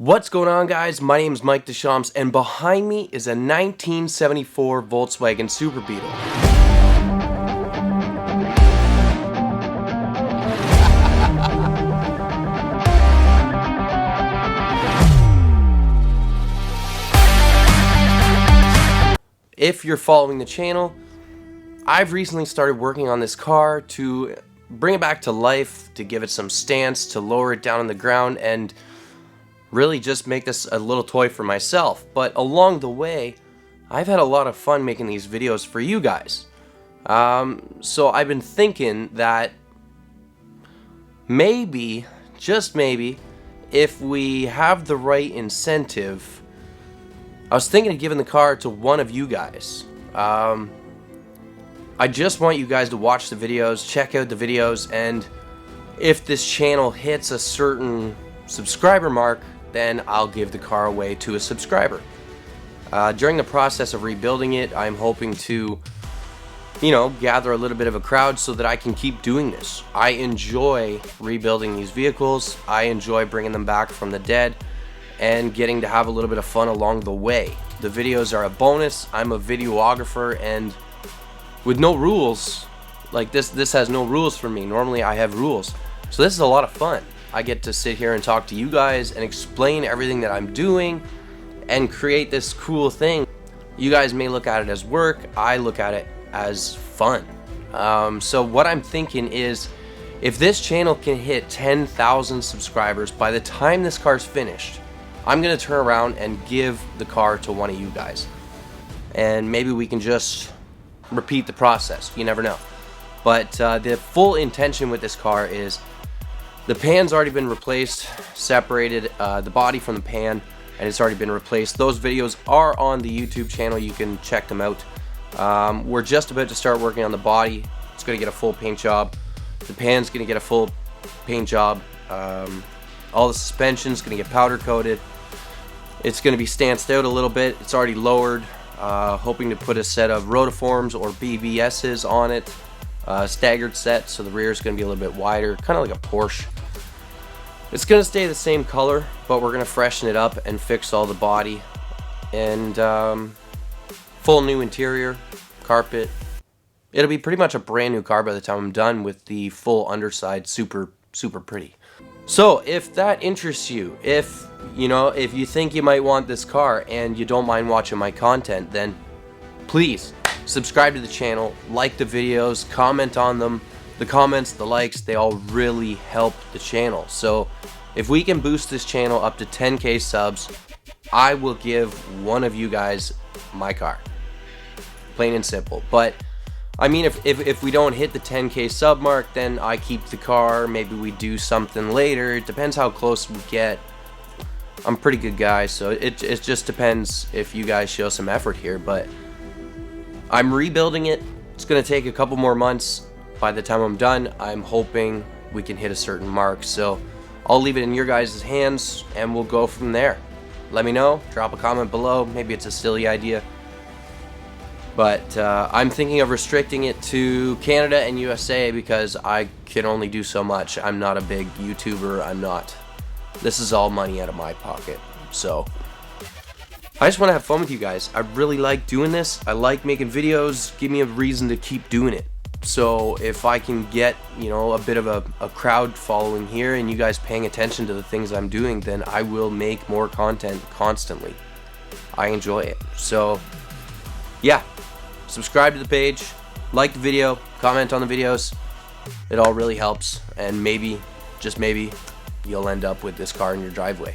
What's going on, guys? My name is Mike Deschamps, and behind me is a 1974 Volkswagen Super Beetle. If you're following the channel, I've recently started working on this car to bring it back to life, to give it some stance, to lower it down on the ground, and really just make this a little toy for myself. But along the way, I've had a lot of fun making these videos for you guys. So I've been thinking that maybe, just maybe, if we have the right incentive, I was thinking of giving the car to one of you guys. I just want you guys to watch the videos, check out the videos, and if this channel hits a certain subscriber mark, then I'll give the car away to a subscriber. During the process of rebuilding it, I'm hoping to, gather a little bit of a crowd so that I can keep doing this. I enjoy rebuilding these vehicles. I enjoy bringing them back from the dead and getting to have a little bit of fun along the way. The videos are a bonus. I'm a videographer, and with no rules, like this has no rules for me. Normally I have rules. So this is a lot of fun. I get to sit here and talk to you guys and explain everything that I'm doing and create this cool thing. You guys may look at it as work. I look at it as fun. So what I'm thinking is, if this channel can hit 10,000 subscribers by the time this car's finished, I'm gonna turn around and give the car to one of you guys. And maybe we can just repeat the process. You never know. But the full intention with this car is, the pan's already been replaced, separated the body from the pan, and it's already been replaced. Those videos are on the YouTube channel. You can check them out. We're just about to start working on the body. It's going to get a full paint job. The pan's going to get a full paint job. All the suspension's going to get powder coated. It's going to be stanced out a little bit. It's already lowered. Hoping to put a set of rotiforms or BBSs on it. Staggered set, so the rear is going to be a little bit wider, kind of like a Porsche. It's going to stay the same color, but we're going to freshen it up and fix all the body. And full new interior, carpet. It'll be pretty much a brand new car by the time I'm done, with the full underside super pretty. So if that interests you, if you think you might want this car and you don't mind watching my content, then please subscribe to the channel, like the videos, comment on them. The comments, the likes, they all really help the channel. So if we can boost this channel up to 10K subs, I will give one of you guys my car. Plain and simple. But I mean, if we don't hit the 10K sub mark, then I keep the car. Maybe we do something later. It depends how close we get. I'm a pretty good guy, so it just depends if you guys show some effort here. But I'm rebuilding it. It's going to take a couple more months. By the time I'm done, I'm hoping we can hit a certain mark. So I'll leave it in your guys' hands, and we'll go from there. Let me know. Drop a comment below. Maybe it's a silly idea. But I'm thinking of restricting it to Canada and USA because I can only do so much. I'm not a big YouTuber. I'm not. This is all money out of my pocket. So I just want to have fun with you guys. I really like doing this. I like making videos. Give me a reason to keep doing it. So if I can get, a bit of a crowd following here and you guys paying attention to the things I'm doing, then I will make more content constantly. I enjoy it. So yeah, subscribe to the page, like the video, comment on the videos. It all really helps, and maybe, just maybe, you'll end up with this car in your driveway.